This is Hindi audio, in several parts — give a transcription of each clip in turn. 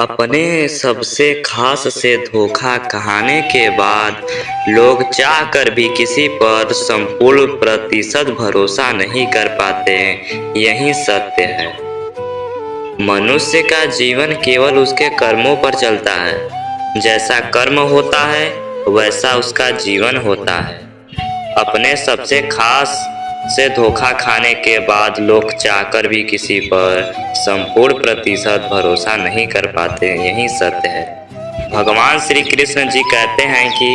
अपने सबसे खास से धोखा खाने के बाद लोग चाह कर भी किसी पर संपूर्ण प्रतिशत भरोसा नहीं कर पाते हैं। यही सत्य है। मनुष्य का जीवन केवल उसके कर्मों पर चलता है। जैसा कर्म होता है वैसा उसका जीवन होता है। अपने सबसे खास से धोखा खाने के बाद लोग चाहकर भी किसी पर संपूर्ण प्रतिशत भरोसा नहीं कर पाते। यही सत्य है। भगवान श्री कृष्ण जी कहते हैं कि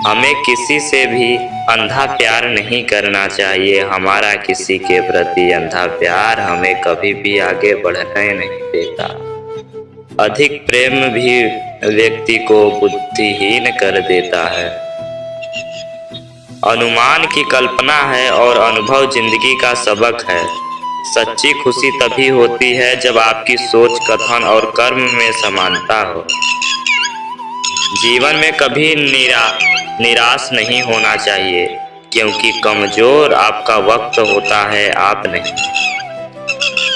हमें किसी से भी अंधा प्यार नहीं करना चाहिए। हमारा किसी के प्रति अंधा प्यार हमें कभी भी आगे बढ़ने नहीं देता। अधिक प्रेम भी व्यक्ति को बुद्धिहीन कर देता है। अनुमान की कल्पना है और अनुभव जिंदगी का सबक है। सच्ची खुशी तभी होती है जब आपकी सोच, कथन और कर्म में समानता हो। जीवन में कभी निराश नहीं होना चाहिए, क्योंकि कमजोर आपका वक्त होता है, आप नहीं।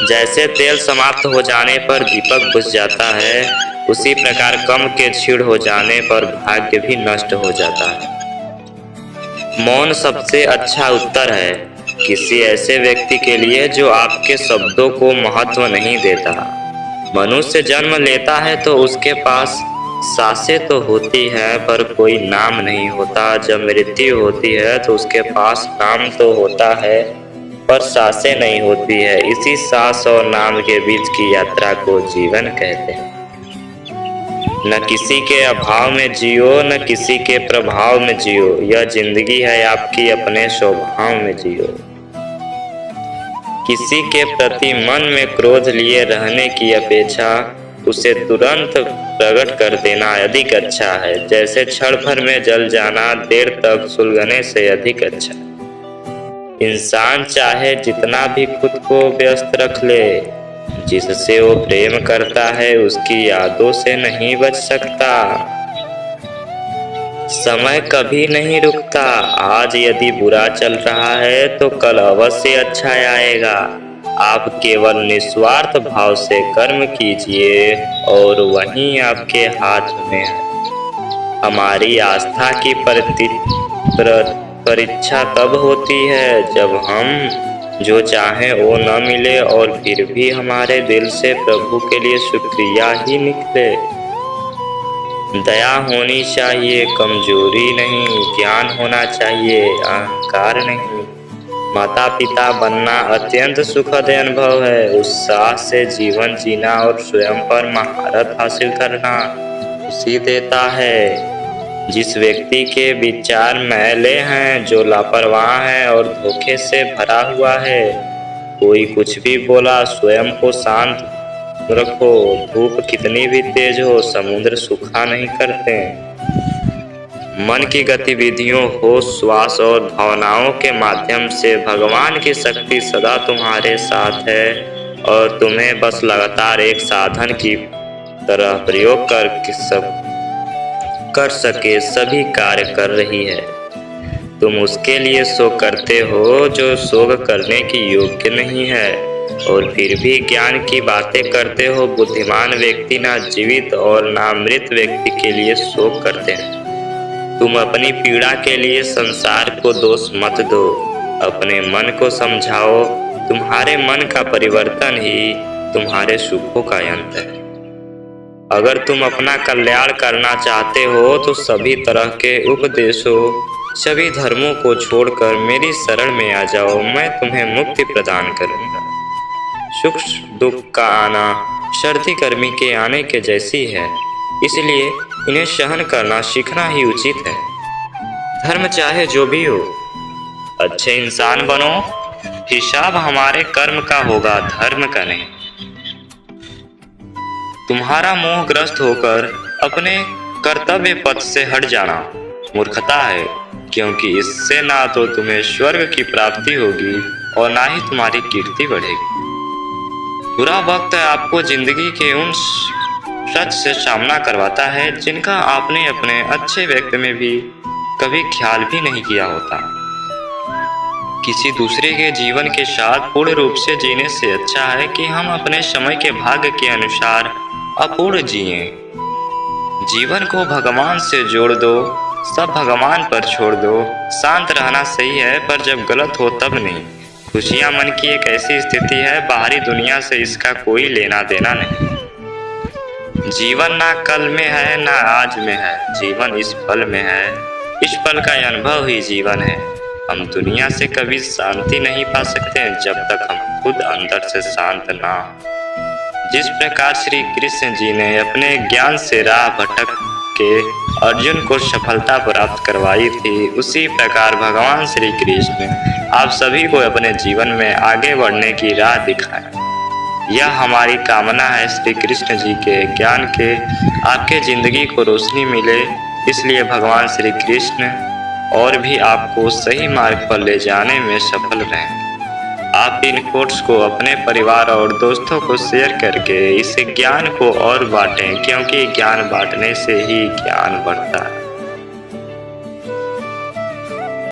जैसे तेल समाप्त हो जाने पर दीपक बुझ जाता है, उसी प्रकार कम के क्षीण हो जाने पर भाग्य भी नष्ट हो जाता है। मौन सबसे अच्छा उत्तर है किसी ऐसे व्यक्ति के लिए जो आपके शब्दों को महत्व नहीं देता। मनुष्य जन्म लेता है तो उसके पास सांसें तो होती है पर कोई नाम नहीं होता। जब मृत्यु होती है तो उसके पास नाम तो होता है पर सांसें नहीं होती है। इसी सांस और नाम के बीच की यात्रा को जीवन कहते हैं। न किसी के अभाव में जियो, न किसी के प्रभाव में जियो। यह जिंदगी है आपकी, अपने स्वभाव में जियो। किसी के प्रति मन में क्रोध लिए रहने की अपेक्षा उसे तुरंत प्रकट कर देना अधिक अच्छा है। जैसे क्षण भर में जल जाना देर तक सुलगने से अधिक अच्छा। इंसान चाहे जितना भी खुद को व्यस्त रख ले, जिससे वो प्रेम करता है उसकी यादों से नहीं बच सकता। समय कभी नहीं रुकता। आज यदि बुरा चल रहा है तो कल अवश्य अच्छा आएगा। आप केवल निस्वार्थ भाव से कर्म कीजिए और वहीं आपके हाथ में है। हमारी आस्था की परीक्षा तब होती है जब हम जो चाहें वो न मिले और फिर भी हमारे दिल से प्रभु के लिए शुक्रिया ही निकले। दया होनी चाहिए, कमजोरी नहीं। ज्ञान होना चाहिए, अहंकार नहीं। माता पिता बनना अत्यंत सुखद अनुभव है। उत्साह से जीवन जीना और स्वयं पर महारत हासिल करना खुशी देता है। जिस व्यक्ति के विचार मैले हैं, जो लापरवाह है और धोखे से भरा हुआ है, कोई कुछ भी बोला स्वयं को शांत रखो। धूप कितनी भी तेज हो, समुद्र सूखा नहीं करते। मन की गतिविधियों, होश, श्वास और भावनाओं के माध्यम से भगवान की शक्ति सदा तुम्हारे साथ है और तुम्हें बस लगातार एक साधन की तरह प्रयोग कर सके सभी कार्य कर रही है। तुम उसके लिए शोक करते हो जो शोक करने की योग्य नहीं है और फिर भी ज्ञान की बातें करते हो। बुद्धिमान व्यक्ति ना जीवित और ना मृत व्यक्ति के लिए शोक करते हैं। तुम अपनी पीड़ा के लिए संसार को दोष मत दो, अपने मन को समझाओ। तुम्हारे मन का परिवर्तन ही तुम्हारे सुखों का अंत है। अगर तुम अपना कल्याण करना चाहते हो तो सभी तरह के उपदेशों, सभी धर्मों को छोड़कर मेरी शरण में आ जाओ। मैं तुम्हें मुक्ति प्रदान करूंगा। सुख दुख का आना सर्दी गर्मी के आने के जैसी है, इसलिए इन्हें सहन करना सीखना ही उचित है। धर्म चाहे जो भी हो, अच्छे इंसान बनो। हिसाब हमारे कर्म का होगा, धर्म का नहीं। तुम्हारा मोहग्रस्त होकर अपने कर्तव्य पथ से हट जाना मूर्खता है, क्योंकि इससे ना तो तुम्हें स्वर्ग की प्राप्ति होगी और ना ही तुम्हारी कीर्ति बढ़ेगी। बुरा वक्त आपको जिंदगी के उन सच से सामना करवाता है जिनका आपने अपने अच्छे वक्त में भी कभी ख्याल भी नहीं किया होता। किसी दूसरे के जीवन के साथ पूर्ण रूप से जीने से अच्छा है कि हम अपने समय के भाग्य के अनुसार अपूर्ण जिए। जीवन को भगवान से जोड़ दो, सब भगवान पर छोड़ दो। शांत रहना सही है, पर जब गलत हो तब नहीं। खुशियां मन की एक ऐसी स्थिति है, बाहरी दुनिया से इसका कोई लेना देना नहीं। जीवन ना कल में है ना आज में है, जीवन इस पल में है। इस पल का अनुभव ही जीवन है। हम दुनिया से कभी शांति नहीं पा सकते जब तक हम खुद अंदर से शांत ना हो। जिस प्रकार श्री कृष्ण जी ने अपने ज्ञान से राह भटक के अर्जुन को सफलता प्राप्त करवाई थी, उसी प्रकार भगवान श्री कृष्ण आप सभी को अपने जीवन में आगे बढ़ने की राह दिखाएं। यह हमारी कामना है। श्री कृष्ण जी के ज्ञान के आपके जिंदगी को रोशनी मिले, इसलिए भगवान श्री कृष्ण और भी आपको सही मार्ग पर ले जाने में सफल रहें। आप इन कोट्स को अपने परिवार और दोस्तों को शेयर करके इस ज्ञान को और बांटें, क्योंकि ज्ञान बांटने से ही ज्ञान बढ़ता है।